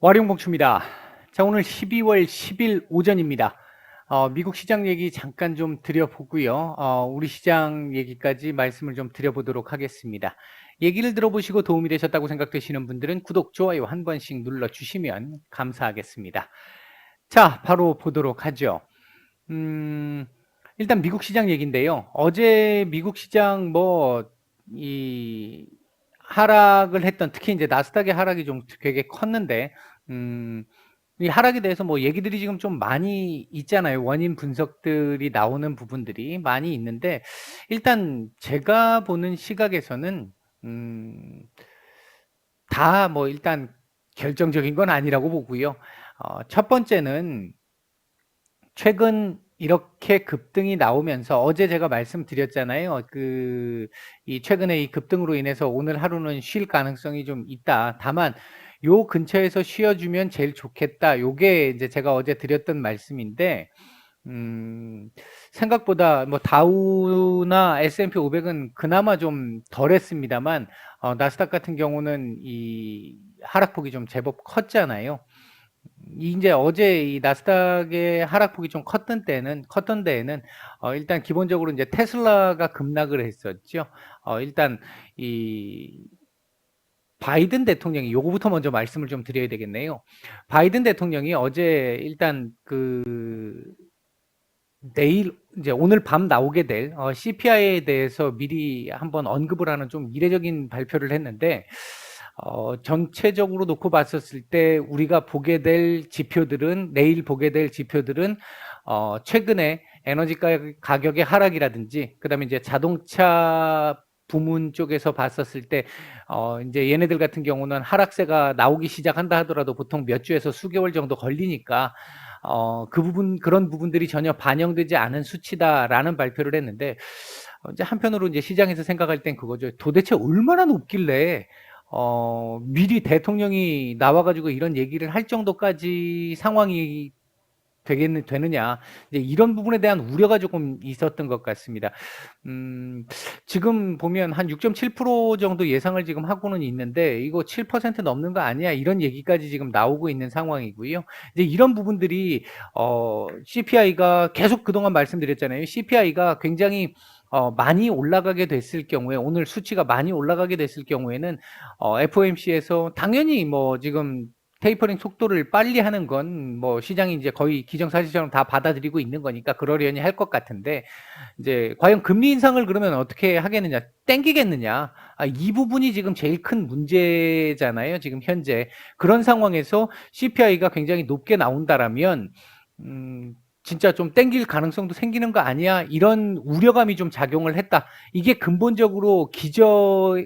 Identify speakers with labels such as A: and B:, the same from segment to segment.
A: 와룡봉추입니다. 자, 오늘 12월 10일 오전입니다. 미국 시장 얘기 잠깐 좀 드려보고요. 우리 시장 얘기까지 말씀을 좀 드려보도록 하겠습니다. 얘기를 들어보시고 도움이 되셨다고 생각되시는 분들은 구독, 좋아요 한 번씩 눌러주시면 감사하겠습니다. 자, 바로 보도록 하죠. 일단 미국 시장 얘기인데요. 어제 미국 시장 하락을 했던, 특히 이제 나스닥의 하락이 좀 되게 컸는데, 이 하락에 대해서 뭐 얘기들이 지금 좀 많이 있잖아요. 원인 분석들이 나오는 부분들이 많이 있는데, 일단 제가 보는 시각에서는, 음, 다 뭐 일단 결정적인 건 아니라고 보고요. 첫 번째는 최근 이렇게 급등이 나오면서 어제 제가 말씀드렸잖아요. 이 최근에 이 급등으로 인해서 오늘 하루는 쉴 가능성이 좀 있다. 다만 요 근처에서 쉬어주면 제일 좋겠다. 요게 이제 제가 어제 드렸던 말씀인데, 생각보다 뭐 다우나 S&P 500은 그나마 좀 덜했습니다만, 나스닥 같은 경우는 이 하락폭이 좀 제법 컸잖아요. 이제 어제 이 나스닥의 하락폭이 좀 컸던 데에는 일단 기본적으로 이제 테슬라가 급락을 했었죠. 일단 이 바이든 대통령이 요거부터 먼저 말씀을 좀 드려야 되겠네요. 바이든 대통령이 어제 일단 내일 이제 오늘 밤 나오게 될 CPI에 대해서 미리 한번 언급을 하는 좀 이례적인 발표를 했는데, 전체적으로 놓고 봤었을 때 우리가 보게 될 지표들은, 내일 보게 될 지표들은 최근에 에너지 가격의 하락이라든지, 그다음에 이제 자동차 부문 쪽에서 봤었을 때 이제 얘네들 같은 경우는 하락세가 나오기 시작한다 하더라도 보통 몇 주에서 수개월 정도 걸리니까 그런 부분들이 전혀 반영되지 않은 수치다라는 발표를 했는데, 이제 한편으로 이제 시장에서 생각할 땐 그거죠. 도대체 얼마나 높길래 미리 대통령이 나와가지고 이런 얘기를 할 정도까지 상황이 되느냐. 이제 이런 부분에 대한 우려가 조금 있었던 것 같습니다. 지금 보면 한 6.7% 정도 예상을 지금 하고는 있는데, 이거 7% 넘는 거 아니야? 이런 얘기까지 지금 나오고 있는 상황이고요. 이제 이런 부분들이, CPI가 계속 그동안 말씀드렸잖아요. CPI가 굉장히 많이 올라가게 됐을 경우에, 오늘 수치가 많이 올라가게 됐을 경우에는 FOMC에서 당연히 뭐 지금 테이퍼링 속도를 빨리 하는 건 뭐 시장이 이제 거의 기정사실처럼 다 받아들이고 있는 거니까 그러려니 할 것 같은데, 이제 과연 금리 인상을 그러면 어떻게 하겠느냐, 땡기겠느냐, 이 부분이 지금 제일 큰 문제잖아요. 지금 현재 그런 상황에서 CPI가 굉장히 높게 나온다라면 진짜 좀 땡길 가능성도 생기는 거 아니야? 이런 우려감이 좀 작용을 했다. 이게 근본적으로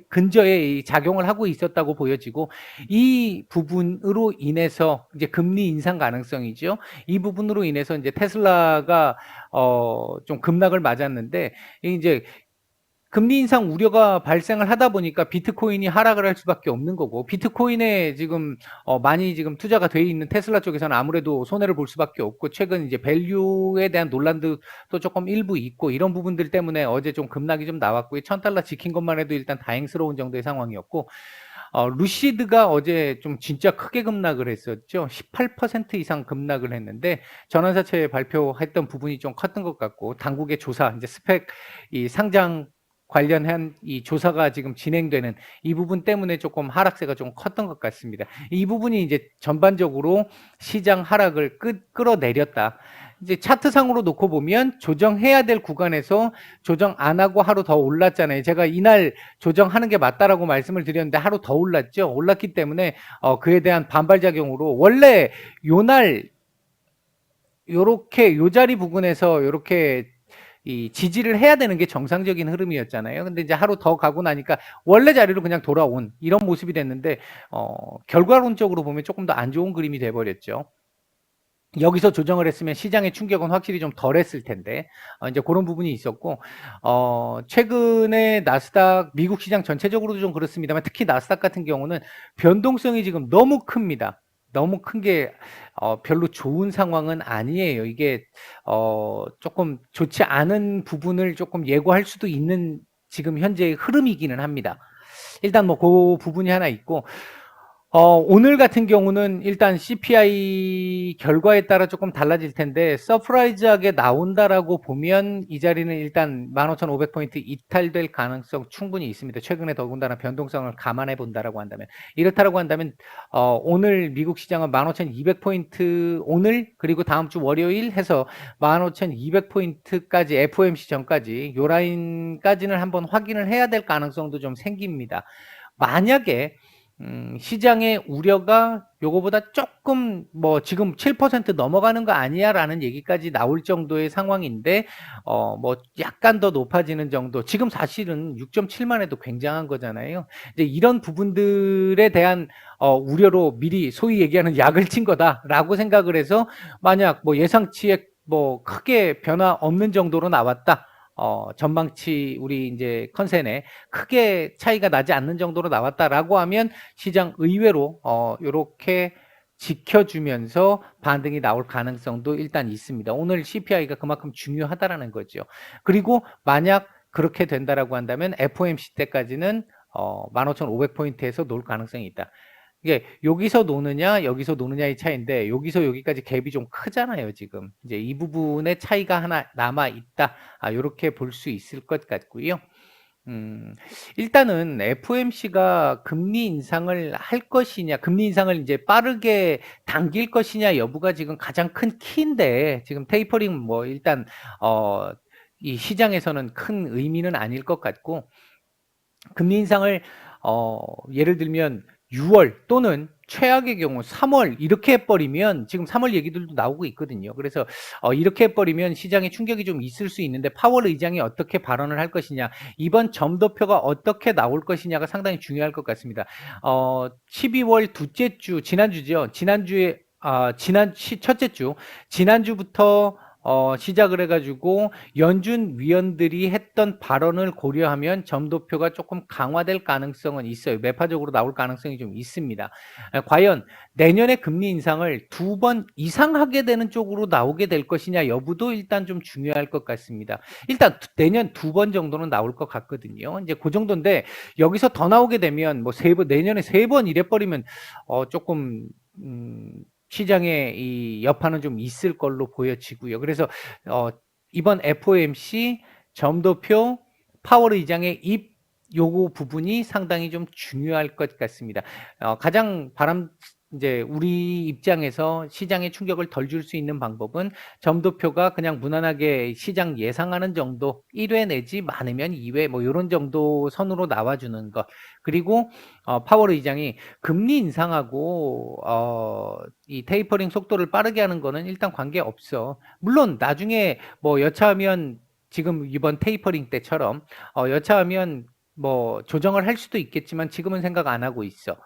A: 근저에 작용을 하고 있었다고 보여지고, 이 부분으로 인해서 이제 금리 인상 가능성이죠. 이 부분으로 인해서 이제 테슬라가 좀 급락을 맞았는데, 이제 금리 인상 우려가 발생을 하다 보니까 비트코인이 하락을 할 수밖에 없는 거고, 비트코인에 지금 많이 지금 투자가 돼 있는 테슬라 쪽에서는 아무래도 손해를 볼 수밖에 없고, 최근 이제 밸류에 대한 논란도 또 조금 일부 있고, 이런 부분들 때문에 어제 좀 급락이 좀 나왔고요. 1000달러 지킨 것만 해도 일단 다행스러운 정도의 상황이었고, 루시드가 어제 좀 진짜 크게 급락을 했었죠. 18% 이상 급락을 했는데, 전환사채 발표했던 부분이 좀 컸던 것 같고, 당국의 조사, 이제 스펙 이 상장 관련한 이 조사가 지금 진행되는 이 부분 때문에 조금 하락세가 좀 컸던 것 같습니다. 이 부분이 이제 전반적으로 시장 하락을 끌어내렸다. 이제 차트상으로 놓고 보면 조정해야 될 구간에서 조정 안 하고 하루 더 올랐잖아요. 제가 이날 조정하는 게 맞다라고 말씀을 드렸는데 하루 더 올랐죠. 올랐기 때문에 그에 대한 반발작용으로 원래 요날 요렇게 요 자리 부근에서 요렇게 이 지지를 해야 되는 게 정상적인 흐름이었잖아요. 근데 이제 하루 더 가고 나니까 원래 자리로 그냥 돌아온 이런 모습이 됐는데, 결과론적으로 보면 조금 더 안 좋은 그림이 돼버렸죠. 여기서 조정을 했으면 시장의 충격은 확실히 좀 덜했을 텐데, 이제 그런 부분이 있었고, 최근에 나스닥, 미국 시장 전체적으로도 좀 그렇습니다만, 특히 나스닥 같은 경우는 변동성이 지금 너무 큽니다. 너무 큰 게 별로 좋은 상황은 아니에요. 이게 조금 좋지 않은 부분을 조금 예고할 수도 있는 지금 현재의 흐름이기는 합니다. 일단 뭐 그 부분이 하나 있고, 오늘 같은 경우는 일단 CPI 결과에 따라 조금 달라질 텐데, 서프라이즈하게 나온다라고 보면 이 자리는 일단 15,500포인트 이탈될 가능성 충분히 있습니다. 최근에 더군다나 변동성을 감안해 본다라고 한다면. 이렇다라고 한다면, 오늘 미국 시장은 15,200포인트 오늘, 그리고 다음 주 월요일 해서 15,200포인트까지 FOMC 전까지, 요 라인까지는 한번 확인을 해야 될 가능성도 좀 생깁니다. 만약에 시장의 우려가 요거보다 조금 뭐 지금 7% 넘어가는 거 아니야 라는 얘기까지 나올 정도의 상황인데 뭐 약간 더 높아지는 정도, 지금 사실은 6.7만 해도 굉장한 거잖아요. 이제 이런 부분들에 대한 우려로 미리 소위 얘기하는 약을 친 거다라고 생각을 해서, 만약 뭐 예상치에 뭐 크게 변화 없는 정도로 나왔다, 전망치 우리 이제 컨센에 크게 차이가 나지 않는 정도로 나왔다라고 하면 시장 의외로 요렇게 지켜주면서 반등이 나올 가능성도 일단 있습니다. 오늘 CPI가 그만큼 중요하다라는 거죠. 그리고 만약 그렇게 된다라고 한다면 FOMC 때까지는 15,500포인트에서 놀 가능성이 있다. 이게 여기서 노느냐 여기서 노느냐의 차이인데, 여기서 여기까지 갭이 좀 크잖아요. 지금 이제 이 부분의 차이가 하나 남아 있다, 요렇게 볼 수 있을 것 같고요. 일단은 FOMC가 금리 인상을 할 것이냐, 금리 인상을 이제 빠르게 당길 것이냐 여부가 지금 가장 큰 키인데, 지금 테이퍼링 뭐 일단 이 시장에서는 큰 의미는 아닐 것 같고, 금리 인상을 예를 들면 6월 또는 최악의 경우 3월 이렇게 해버리면, 지금 3월 얘기들도 나오고 있거든요. 그래서 이렇게 해버리면 시장에 충격이 좀 있을 수 있는데, 파월 의장이 어떻게 발언을 할 것이냐, 이번 점도표가 어떻게 나올 것이냐가 상당히 중요할 것 같습니다. 12월 둘째 주, 지난주죠. 지난주에 첫째 주, 지난주부터 시작을 해가지고 연준 위원들이 했던 발언을 고려하면 점도표가 조금 강화될 가능성은 있어요. 매파적으로 나올 가능성이 좀 있습니다. 과연 내년에 금리 인상을 2번 이상 하게 되는 쪽으로 나오게 될 것이냐 여부도 일단 좀 중요할 것 같습니다. 일단 내년 2번 정도는 나올 것 같거든요. 이제 그 정도인데, 여기서 더 나오게 되면 뭐 내년에 3번 이래버리면 조금 시장의 이 여파는 좀 있을 걸로 보여지고요. 그래서 이번 FOMC 점도표 파월 의장의 입 요구 부분이 상당히 좀 중요할 것 같습니다. 가장 이제 우리 입장에서 시장에 충격을 덜 줄 수 있는 방법은 점도표가 그냥 무난하게 시장 예상하는 정도, 1회 내지 많으면 2회 뭐 이런 정도 선으로 나와주는 것, 그리고 파월 의장이 금리 인상하고 이 테이퍼링 속도를 빠르게 하는 거는 일단 관계 없어. 물론 나중에 뭐 여차하면 지금 이번 테이퍼링 때처럼 여차하면 뭐 조정을 할 수도 있겠지만 지금은 생각 안 하고 있어.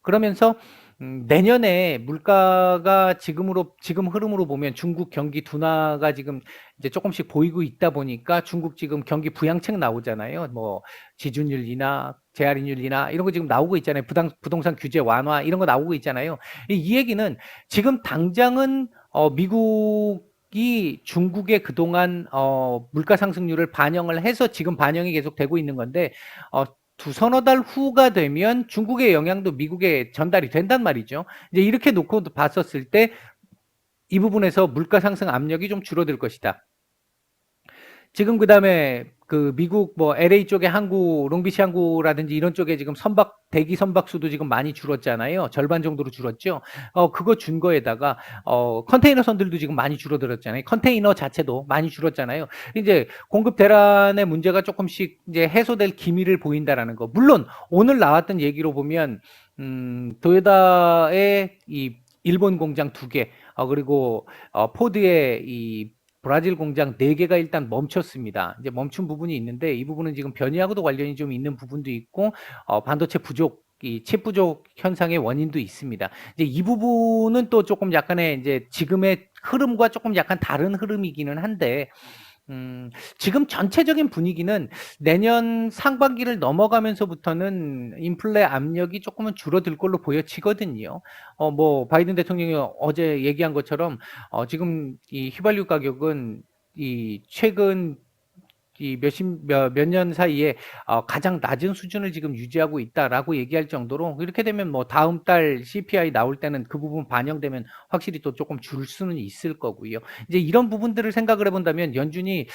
A: 그러면서 내년에 물가가 지금 흐름으로 보면 중국 경기 둔화가 지금 이제 조금씩 보이고 있다 보니까, 중국 지금 경기 부양책 나오잖아요. 뭐 지준율 인하, 재할인율 인하 이런 거 지금 나오고 있잖아요. 부동산 규제 완화 이런 거 나오고 있잖아요. 이 얘기는 지금 당장은 미국이 중국의 그동안 물가 상승률을 반영을 해서 지금 반영이 계속 되고 있는 건데, 두서너 달 후가 되면 중국의 영향도 미국에 전달이 된단 말이죠. 이제 이렇게 놓고 봤었을 때 이 부분에서 물가 상승 압력이 좀 줄어들 것이다. 지금 그다음에 그 미국 뭐 LA 쪽에 항구, 롱비치 항구라든지 이런 쪽에 지금 대기 선박 수도 지금 많이 줄었잖아요. 절반 정도로 줄었죠. 그거 준 거에다가 컨테이너 선들도 지금 많이 줄어들었잖아요. 컨테이너 자체도 많이 줄었잖아요. 이제 공급 대란의 문제가 조금씩 이제 해소될 기미를 보인다라는 거. 물론 오늘 나왔던 얘기로 보면 도요타의 이 일본 공장 2개, 그리고 포드의 이 브라질 공장 4개가 일단 멈췄습니다. 이제 멈춘 부분이 있는데, 이 부분은 지금 변이하고도 관련이 좀 있는 부분도 있고, 반도체 부족, 이 칩 부족 현상의 원인도 있습니다. 이제 이 부분은 또 조금 약간의 이제 지금의 흐름과 조금 약간 다른 흐름이기는 한데, 지금 전체적인 분위기는 내년 상반기를 넘어가면서부터는 인플레 압력이 조금은 줄어들 걸로 보여지거든요. 뭐 바이든 대통령이 어제 얘기한 것처럼 지금 이 휘발유 가격은 이 최근 이 몇 년 사이에 가장 낮은 수준을 지금 유지하고 있다라고 얘기할 정도로 이렇게 되면 뭐 다음 달 CPI 나올 때는 그 부분 반영되면 확실히 또 조금 줄 수는 있을 거고요. 이제 이런 부분들을 생각을 해본다면 연준이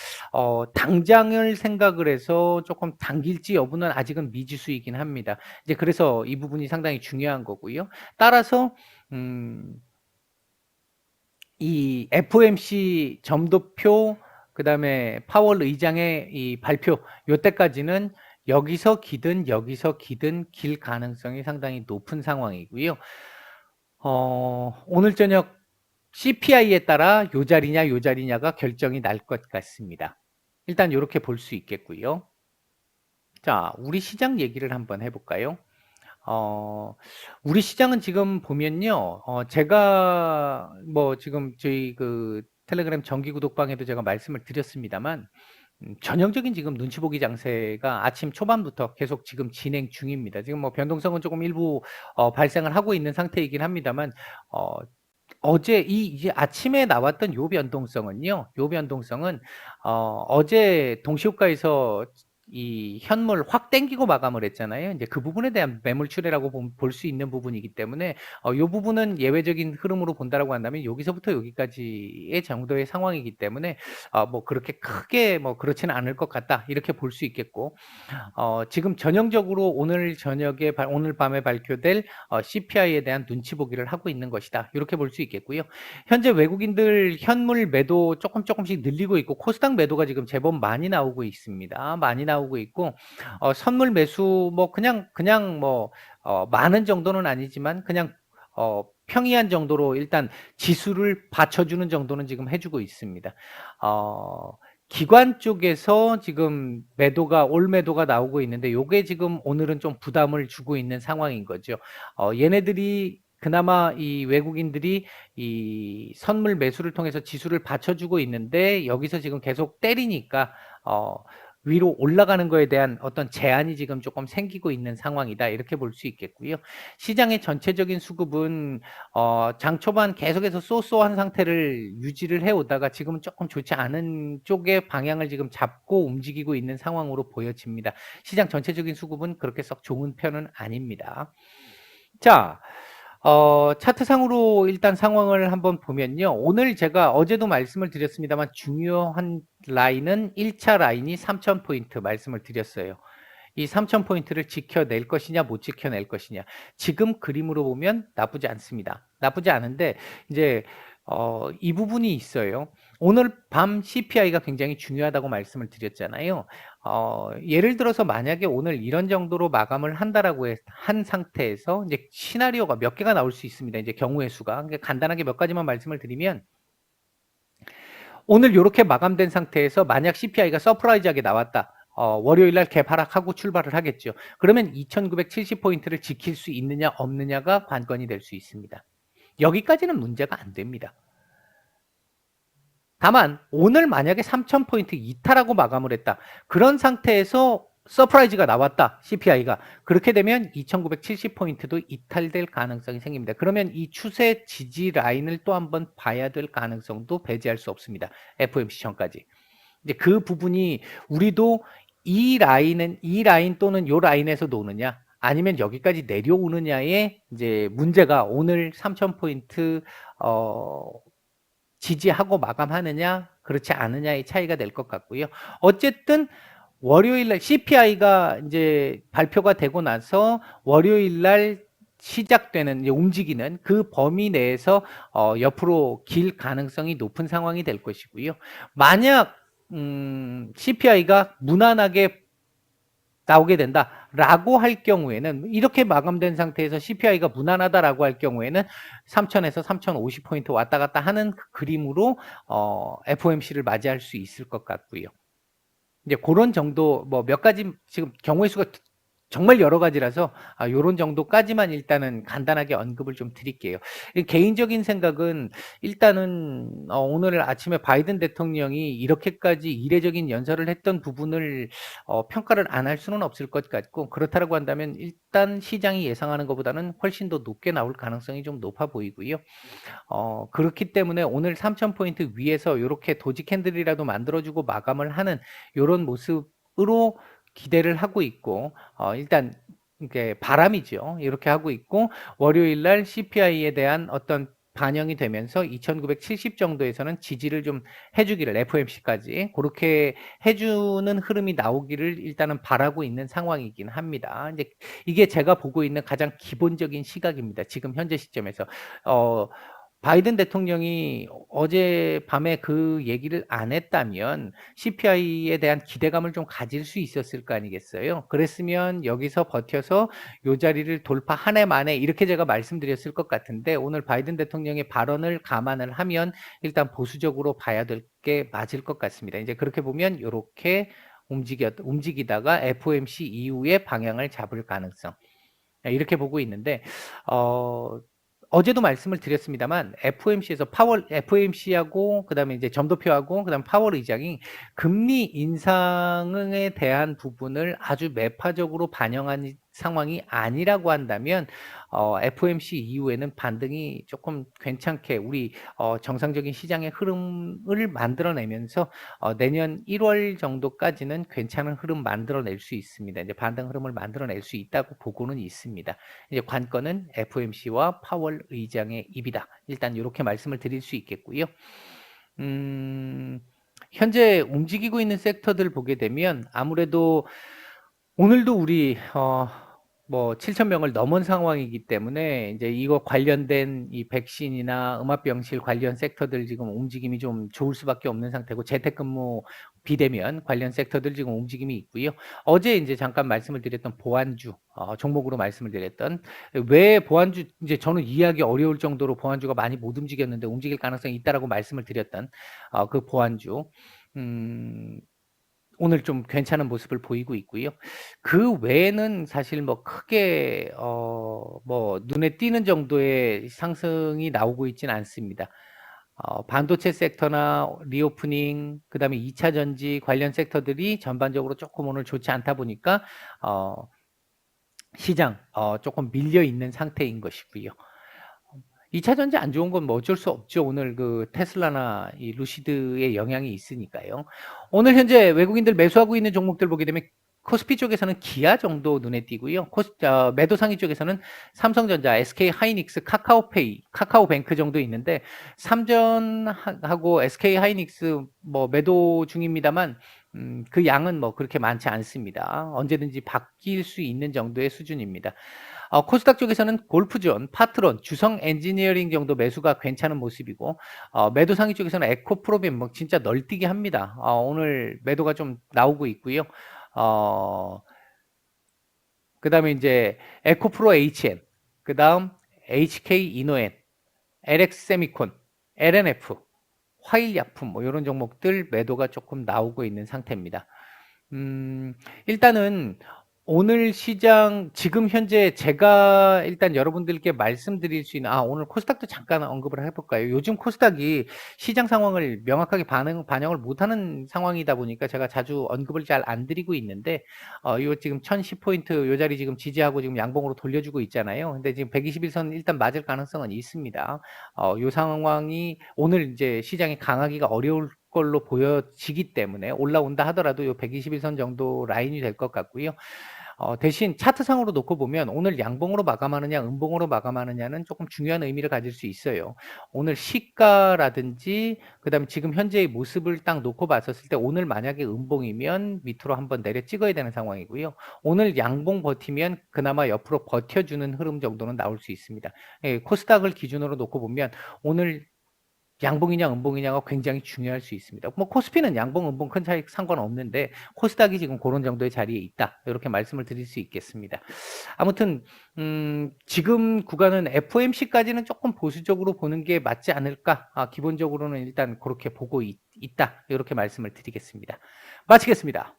A: 당장을 생각을 해서 조금 당길지 여부는 아직은 미지수이긴 합니다. 이제 그래서 이 부분이 상당히 중요한 거고요. 따라서 이 FOMC 점도표 그다음에 파월 의장의 이 발표 요때까지는 여기서 기든 길 가능성이 상당히 높은 상황이고요. 오늘 저녁 CPI에 따라 요 자리냐가 결정이 날 것 같습니다. 일단 이렇게 볼 수 있겠고요. 자, 우리 시장 얘기를 한번 해볼까요? 우리 시장은 지금 보면요, 제가 뭐 지금 저희 그 텔레그램 정기 구독방에도 제가 말씀을 드렸습니다만, 전형적인 지금 눈치 보기 장세가 아침 초반부터 계속 지금 진행 중입니다. 지금 뭐 변동성은 조금 일부 발생을 하고 있는 상태이긴 합니다만, 어, 어제 이제 아침에 나왔던 요 변동성은 어제 동시효과에서 이 현물 확 땡기고 마감을 했잖아요. 이제 그 부분에 대한 매물 출회라고 볼 수 있는 부분이기 때문에 요 부분은 예외적인 흐름으로 본다라고 한다면 여기서부터 여기까지의 정도의 상황이기 때문에 뭐 그렇게 크게 뭐 그렇지는 않을 것 같다 이렇게 볼 수 있겠고 지금 전형적으로 오늘 밤에 발표될 CPI에 대한 눈치 보기를 하고 있는 것이다. 이렇게 볼 수 있겠고요. 현재 외국인들 현물 매도 조금씩 늘리고 있고 코스닥 매도가 지금 제법 많이 나오고 있습니다. 많이 나오고 있고 선물 매수 뭐 그냥 뭐 많은 정도는 아니지만 그냥 평이한 정도로 일단 지수를 받쳐주는 정도는 지금 해주고 있습니다. 기관 쪽에서 지금 올 매도가 나오고 있는데 요게 지금 오늘은 좀 부담을 주고 있는 상황인 거죠. 얘네들이 그나마 이 외국인들이 이 선물 매수를 통해서 지수를 받쳐주고 있는데 여기서 지금 계속 때리니까 위로 올라가는 거에 대한 어떤 제한이 지금 조금 생기고 있는 상황이다 이렇게 볼 수 있겠고요. 시장의 전체적인 수급은 장 초반 계속해서 쏘쏘한 상태를 유지를 해오다가 지금은 조금 좋지 않은 쪽의 방향을 지금 잡고 움직이고 있는 상황으로 보여집니다. 시장 전체적인 수급은 그렇게 썩 좋은 편은 아닙니다. 자, 차트상으로 일단 상황을 한번 보면요. 오늘 제가 어제도 말씀을 드렸습니다만 중요한 라인은 1차 라인이 3,000포인트 말씀을 드렸어요. 이 3,000포인트를 지켜낼 것이냐 못 지켜낼 것이냐. 지금 그림으로 보면 나쁘지 않습니다. 나쁘지 않은데 이제 이 부분이 있어요. 오늘 밤 CPI가 굉장히 중요하다고 말씀을 드렸잖아요. 예를 들어서 만약에 오늘 이런 정도로 마감을 한다라고 한 상태에서 이제 시나리오가 몇 개가 나올 수 있습니다. 이제 경우의 수가. 그러니까 간단하게 몇 가지만 말씀을 드리면 오늘 이렇게 마감된 상태에서 만약 CPI가 서프라이즈하게 나왔다. 월요일 날 갭 하락하고 출발을 하겠죠. 그러면 2,970포인트를 지킬 수 있느냐 없느냐가 관건이 될 수 있습니다. 여기까지는 문제가 안 됩니다. 다만 오늘 만약에 3,000포인트 이탈하고 마감을 했다. 그런 상태에서 서프라이즈가 나왔다. CPI가. 그렇게 되면 2,970포인트도 이탈될 가능성이 생깁니다. 그러면 이 추세 지지 라인을 또 한번 봐야 될 가능성도 배제할 수 없습니다. FOMC 전까지. 이제 그 부분이 우리도 이 라인 또는 요 라인에서 노느냐 아니면 여기까지 내려오느냐의 이제 문제가 오늘 3,000포인트 지지하고 마감하느냐 그렇지 않느냐의 차이가 될 것 같고요. 어쨌든 월요일 날 CPI가 이제 발표가 되고 나서 월요일 날 시작되는 이제 움직이는 그 범위 내에서 옆으로 길 가능성이 높은 상황이 될 것이고요. 만약 CPI가 무난하게 나오게 된다라고 할 경우에는 이렇게 마감된 상태에서 CPI가 무난하다라고 할 경우에는 3,000에서 3,050포인트 왔다 갔다 하는 그 그림으로 FOMC를 맞이할 수 있을 것 같고요. 이제 그런 정도 뭐 몇 가지 지금 경우의 수가 정말 여러 가지라서 요런 정도까지만 일단은 간단하게 언급을 좀 드릴게요. 개인적인 생각은 일단은 오늘 아침에 바이든 대통령이 이렇게까지 이례적인 연설을 했던 부분을 평가를 안 할 수는 없을 것 같고, 그렇다고 한다면 일단 시장이 예상하는 것보다는 훨씬 더 높게 나올 가능성이 좀 높아 보이고요. 그렇기 때문에 오늘 3,000포인트 위에서 요렇게 도지 캔들이라도 만들어주고 마감을 하는 요런 모습으로 기대를 하고 있고, 일단 이게 바람이죠. 이렇게 하고 있고, 월요일 날 CPI에 대한 어떤 반영이 되면서 2,970 정도에서는 지지를 좀 해주기를, FOMC까지 그렇게 해주는 흐름이 나오기를 일단은 바라고 있는 상황이긴 합니다. 이제 이게 제가 보고 있는 가장 기본적인 시각입니다. 지금 현재 시점에서. 어, 바이든 대통령이 어젯밤에 그 얘기를 안 했다면 CPI에 대한 기대감을 좀 가질 수 있었을 거 아니겠어요? 그랬으면 여기서 버텨서 요 자리를 돌파 한 해 만에 이렇게 제가 말씀드렸을 것 같은데, 오늘 바이든 대통령의 발언을 감안을 하면 일단 보수적으로 봐야 될 게 맞을 것 같습니다. 이제 그렇게 보면 이렇게 움직이다가 FOMC 이후에 방향을 잡을 가능성, 이렇게 보고 있는데, 어제도 말씀을 드렸습니다만 FOMC에서 FOMC하고 그다음에 이제 점도표하고 그다음 파월 의장이 금리 인상에 대한 부분을 아주 매파적으로 반영한 상황이 아니라고 한다면 FOMC 이후에는 반등이 조금 괜찮게 우리 정상적인 시장의 흐름을 만들어내면서 내년 1월 정도까지는 괜찮은 흐름 만들어낼 수 있습니다. 이제 반등 흐름을 만들어낼 수 있다고 보고는 있습니다. 이제 관건은 FOMC와 파월 의장의 입이다. 일단 이렇게 말씀을 드릴 수 있겠고요. 현재 움직이고 있는 섹터들 보게 되면 아무래도 오늘도 우리 뭐 7,000명을 넘은 상황이기 때문에 이제 이거 관련된 이 백신이나 음압병실 관련 섹터들 지금 움직임이 좀 좋을 수밖에 없는 상태고, 재택근무 비대면 관련 섹터들 지금 움직임이 있고요. 어제 이제 잠깐 말씀을 드렸던 보안주 종목으로 말씀을 드렸던, 왜 보안주, 이제 저는 이해하기 어려울 정도로 보안주가 많이 못 움직였는데 움직일 가능성이 있다라고 말씀을 드렸던 그 보안주, 음, 오늘 좀 괜찮은 모습을 보이고 있고요. 그 외에는 사실 뭐 크게 뭐 눈에 띄는 정도의 상승이 나오고 있지는 않습니다. 반도체 섹터나 리오프닝, 그다음에 2차 전지 관련 섹터들이 전반적으로 조금 오늘 좋지 않다 보니까 어 시장 조금 밀려 있는 상태인 것이고요. 2차 전지 안 좋은 건 뭐 어쩔 수 없죠. 오늘 그 테슬라나 이 루시드의 영향이 있으니까요. 오늘 현재 외국인들 매수하고 있는 종목들 보게 되면 코스피 쪽에서는 기아 정도 눈에 띄고요. 매도 상위 쪽에서는 삼성전자, SK 하이닉스, 카카오페이, 카카오뱅크 정도 있는데, 삼전하고 SK 하이닉스 뭐 매도 중입니다만 그 양은 뭐 그렇게 많지 않습니다. 언제든지 바뀔 수 있는 정도의 수준입니다. 코스닥 쪽에서는 골프존, 파트론, 주성 엔지니어링 정도 매수가 괜찮은 모습이고, 매도 상위 쪽에서는 에코프로빈 뭐 진짜 널뛰기 합니다. 오늘 매도가 좀 나오고 있고요. 그다음에 이제 에코프로 HN, 그다음 HK 이노엔, LX 세미콘, LNF, 화일약품 뭐 이런 종목들 매도가 조금 나오고 있는 상태입니다. 일단은 오늘 시장 지금 현재 제가 일단 여러분들께 말씀드릴 수 있는, 오늘 코스닥도 잠깐 언급을 해볼까요? 요즘 코스닥이 시장 상황을 명확하게 반영을 못하는 상황이다 보니까 제가 자주 언급을 잘 안 드리고 있는데, 요 지금 1010포인트 요 자리 지금 지지하고 지금 양봉으로 돌려주고 있잖아요. 근데 지금 121선 일단 맞을 가능성은 있습니다. 요 상황이 오늘 이제 시장이 강하기가 어려울 걸로 보여지기 때문에 올라온다 하더라도 요 121선 정도 라인이 될 것 같고요. 대신 차트상으로 놓고 보면 오늘 양봉으로 마감하느냐 음봉으로 마감하느냐는 조금 중요한 의미를 가질 수 있어요. 오늘 시가라든지 그다음에 지금 현재의 모습을 딱 놓고 봤었을 때 오늘 만약에 음봉이면 밑으로 한번 내려 찍어야 되는 상황이고요. 오늘 양봉 버티면 그나마 옆으로 버텨주는 흐름 정도는 나올 수 있습니다. 예, 코스닥을 기준으로 놓고 보면 오늘 양봉이냐 음봉이냐가 굉장히 중요할 수 있습니다. 뭐 코스피는 양봉 음봉 큰 차이 상관없는데 코스닥이 지금 그런 정도의 자리에 있다, 이렇게 말씀을 드릴 수 있겠습니다. 아무튼 지금 구간은 FOMC까지는 조금 보수적으로 보는 게 맞지 않을까, 기본적으로는 일단 그렇게 보고 있다, 이렇게 말씀을 드리겠습니다. 마치겠습니다.